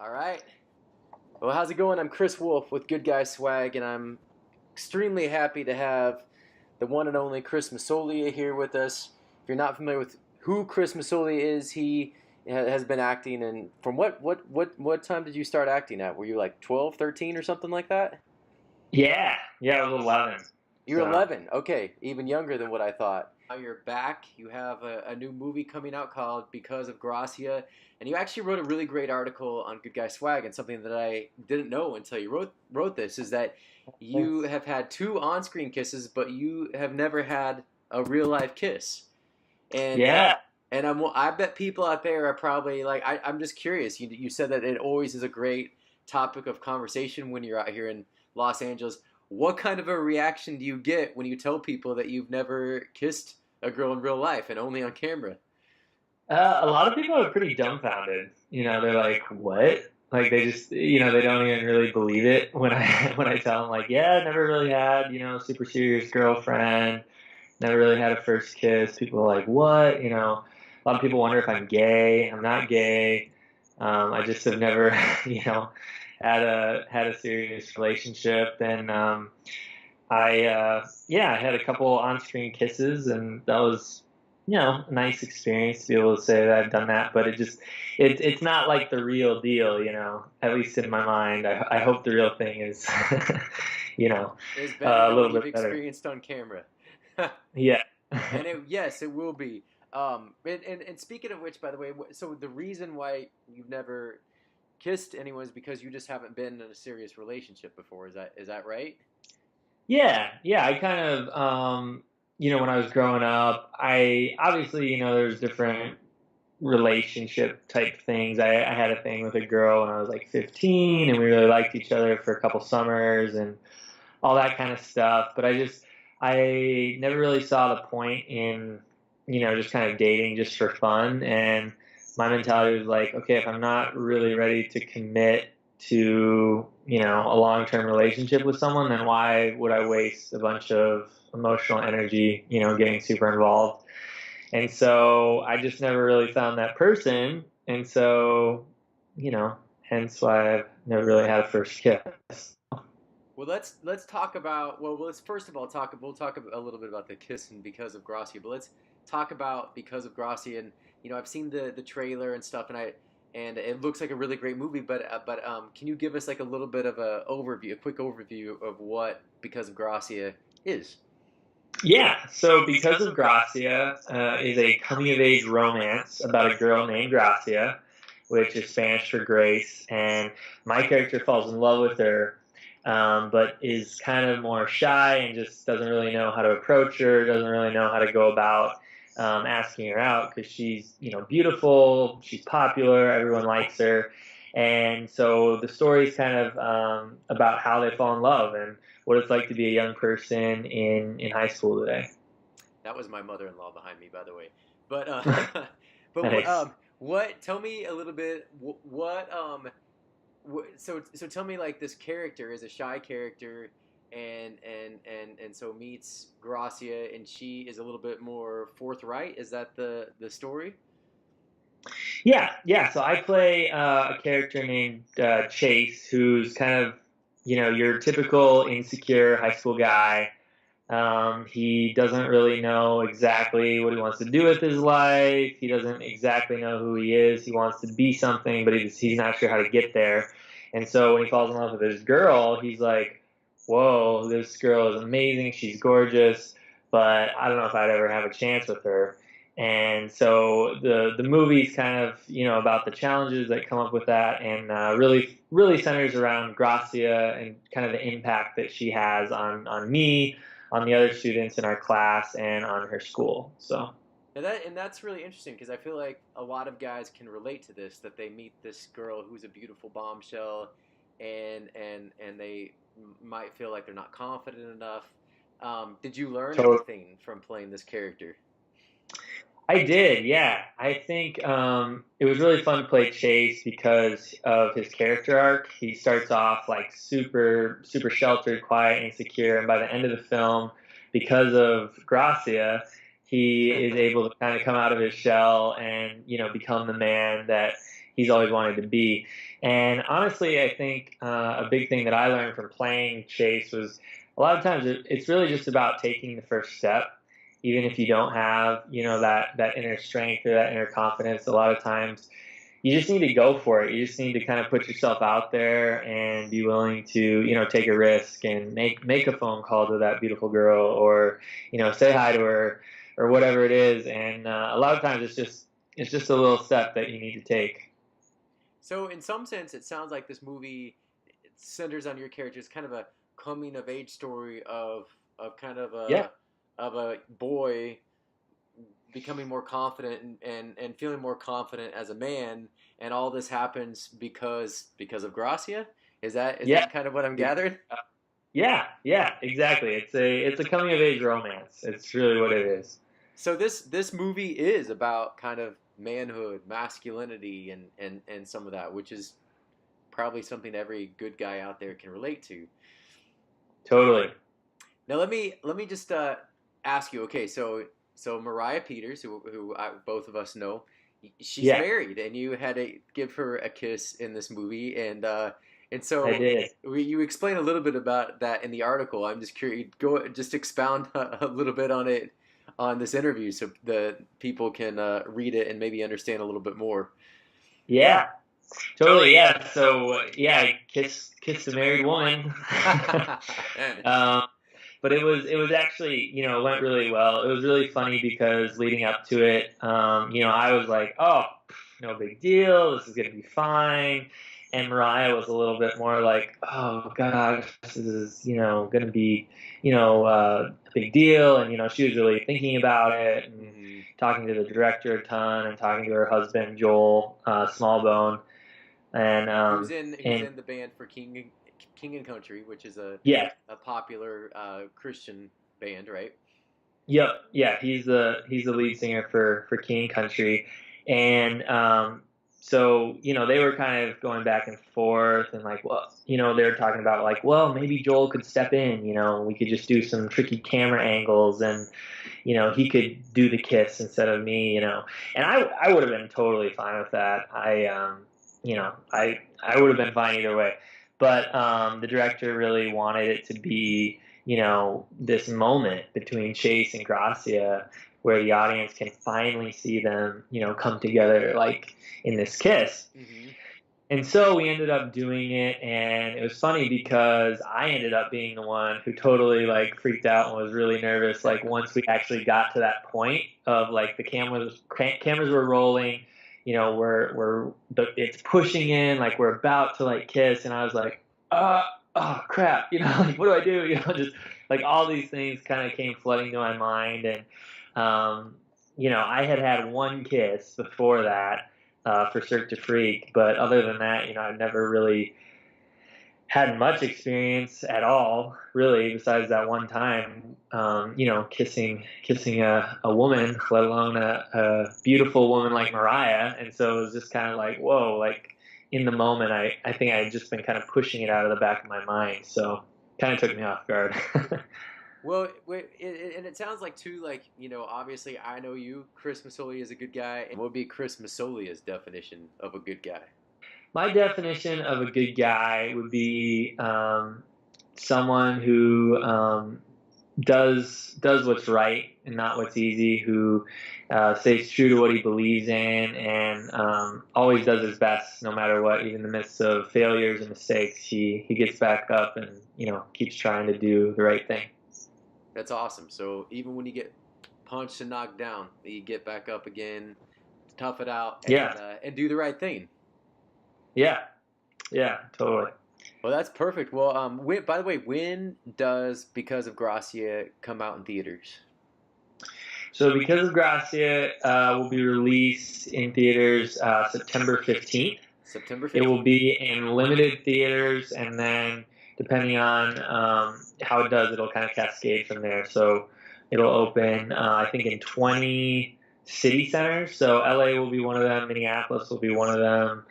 All right. Well, how's it going? I'm Chris Wolfe with Good Guy Swag, and I'm extremely happy to have the one and only Chris Massoglia here with us. If you're not familiar with who Chris Massoglia is, he has been acting. And from what time did you start acting at? Were you like 12, 13, or something like that? Yeah, I was 11. You're So 11. Okay, even younger than what I thought. Now you're back. You have a new movie coming out called Because of Gracia, and you actually wrote a really great article on Good Guy Swag. And something that I didn't know until you wrote this is that you thanks. have had two on-screen kisses, but you have never had a real life kiss. And Yeah, I bet people out there are probably like, I'm just curious. You said that it always is a great topic of conversation when you're out here in Los Angeles. What kind of a reaction do you get when you tell people that you've never kissed a girl in real life and only on camera? a lot of people are pretty dumbfounded. They're like, "What?" Like they just, they don't even really believe it when I when I tell them like, "Yeah, I never really had, a super serious girlfriend. Never really had a first kiss." People are like, "What?" A lot of people wonder if I'm gay. I'm not gay. I just have never, you know, had a serious relationship, and I had a couple on-screen kisses, and that was, a nice experience to be able to say that I've done that. But it's not like the real deal, At least in my mind, I hope the real thing is, you know, Is better a than little what you've bit better. experienced on camera. Yeah. Yes, it will be. And speaking of which, by the way, so the reason why you've never kissed anyone is because you just haven't been in a serious relationship before. Is that right? Yeah. I kind of, when I was growing up, I obviously, there's different relationship type things. I had a thing with a girl when I was like 15, and we really liked each other for a couple summers and all that kind of stuff. But I never really saw the point in, just kind of dating just for fun. And my mentality was like, okay, if I'm not really ready to commit to, a long-term relationship with someone, then why would I waste a bunch of emotional energy, getting super involved? And so I just never really found that person. And so, hence why I've never really had a first kiss. Well, let's talk about. Well, let's first of all talk. We'll talk a little bit about the kiss and Because of Gracia, but let's talk about Because of Gracia. And I've seen the trailer and stuff, and it looks like a really great movie. But can you give us like a little bit of a quick overview of what Because of Gracia is? Yeah, so Because of Gracia is a coming of age romance about a girl named Gracia, which is Spanish for grace, and my character falls in love with her, but is kind of more shy and just doesn't really know how to approach her, doesn't really know how to go about asking her out because she's, beautiful, she's popular, everyone likes her. And so the story is kind of about how they fall in love and what it's like to be a young person in high school today. That was my mother-in-law behind me, by the way. But but Nice. what? Tell me a little bit. So tell me, like, this character is a shy character, and so meets Gracia, and she is a little bit more forthright. Is that the story? Yeah. So I play a character named Chase, who's kind of, your typical insecure high school guy. He doesn't really know exactly what he wants to do with his life. He doesn't exactly know who he is. He wants to be something, but he's not sure how to get there. And so when he falls in love with this girl, he's like, whoa, this girl is amazing. She's gorgeous, but I don't know if I'd ever have a chance with her. And so the movie's kind of, about the challenges that come up with that, and really centers around Gracia and kind of the impact that she has on me, on the other students in our class, and on her school. So And that's really interesting because I feel like a lot of guys can relate to this. That they meet this girl who's a beautiful bombshell, and they might feel like they're not confident enough. Did you learn totally. anything from playing this character? I did, yeah. I think it was really fun to play Chase because of his character arc. He starts off like super, super sheltered, quiet, insecure, and by the end of the film, because of Gracia, he is able to kind of come out of his shell and become the man that he's always wanted to be. And honestly, I think a big thing that I learned from playing Chase was a lot of times it's really just about taking the first step, even if you don't have, that inner strength or that inner confidence. A lot of times you just need to go for it. You just need to kind of put yourself out there and be willing to, take a risk and make a phone call to that beautiful girl, or, say hi to her, or whatever it is. And a lot of times it's just a little step that you need to take. So in some sense, it sounds like this movie centers on your character. It's kind of a coming of age story of kind of Yeah, a boy becoming more confident and feeling more confident as a man, and all this happens because of Gracia. Is yeah, that kind of what I'm gathering? yeah, exactly. It's a coming of age romance. It's really what it is. So this movie is about kind of manhood, masculinity, and some of that, which is probably something every good guy out there can relate to. Totally. Now let me just ask you. Okay, so Mariah Peters, both of us know, she's Yeah, married, and you had to give her a kiss in this movie, and I so did. you explain a little bit about that in the article. I'm just curious. Go just expound a little bit on it on this interview, so the people can read it and maybe understand a little bit more. Yeah, totally. Yeah. So yeah, I kissed a married woman. um, but it was actually, went really well. It was really funny because leading up to it, I was like, oh, no big deal. This is gonna be fine. And Mariah was a little bit more like, oh gosh, this is, gonna be, a big deal. And she was really thinking about it and Hmm. talking to the director a ton and talking to her husband Joel Smallbone. And Who's and in the band for King and Country, which is yeah, a popular Christian band, right? yep, yeah, he's the lead singer for King Country. And so they were kind of going back and forth, and like, well, they were talking about like, well, maybe Joel could step in, we could just do some tricky camera angles, and he could do the kiss instead of me, and I would have been totally fine with that. I would have been fine either way. But the director really wanted it to be, this moment between Chase and Gracia where the audience can finally see them, come together like in this kiss. Hmm. And so we ended up doing it, and it was funny because I ended up being the one who totally like freaked out and was really nervous. Like once we actually got to that point of like the cameras were rolling, it's pushing in, like we're about to like kiss, and I was like, oh crap, like what do I do? Just like all these things kind of came flooding to my mind, and I had one kiss before that for Cirque du Freak, but other than that, I've never really had much experience at all, really, besides that one time, kissing a woman, let alone a beautiful woman like Mariah. And so it was just kind of like, whoa, like in the moment, I think I had just been kind of pushing it out of the back of my mind. So kind of took me off guard. Well, and it sounds like too, like obviously I know you, Chris Massoglia is a good guy. And what would be Chris Massoglia's definition of a good guy? My definition of a good guy would be someone who does what's right and not what's easy, who stays true to what he believes in, and always does his best no matter what, even in the midst of failures and mistakes. He gets back up and keeps trying to do the right thing. That's awesome. So even when you get punched and knocked down, you get back up again, tough it out, Yeah, and do the right thing. yeah, yeah, totally. Well, that's perfect. Well, by the way, when does Because of Gracia come out in theaters? So because of Gracia will be released in theaters September 15th. September It 15th. will be in limited theaters, and then depending on how it does, it'll kind of cascade from there. So it'll open, I think, in 20 city centers. So LA will be one of them. Minneapolis will be one of them.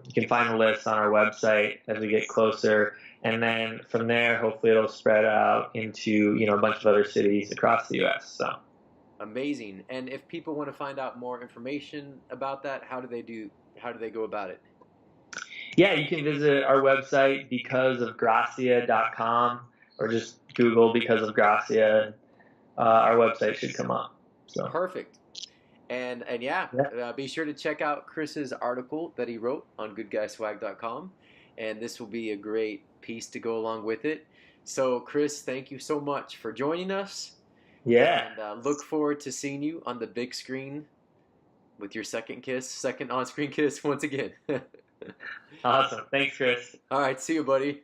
You can find the list on our website as we get closer. And then from there, hopefully it'll spread out into, a bunch of other cities across the U.S. So. Amazing. And if people want to find out more information about that, how do they do? How do they go about it? Yeah, you can visit our website becauseofgracia.com or just Google because of Gracia. Our website should come up. So Perfect. And yeah, yeah, be sure to check out Chris's article that he wrote on goodguyswag.com, and this will be a great piece to go along with it. So, Chris, thank you so much for joining us, yeah, and look forward to seeing you on the big screen with your second on-screen kiss once again. awesome. Thanks, Chris. All right, see you, buddy.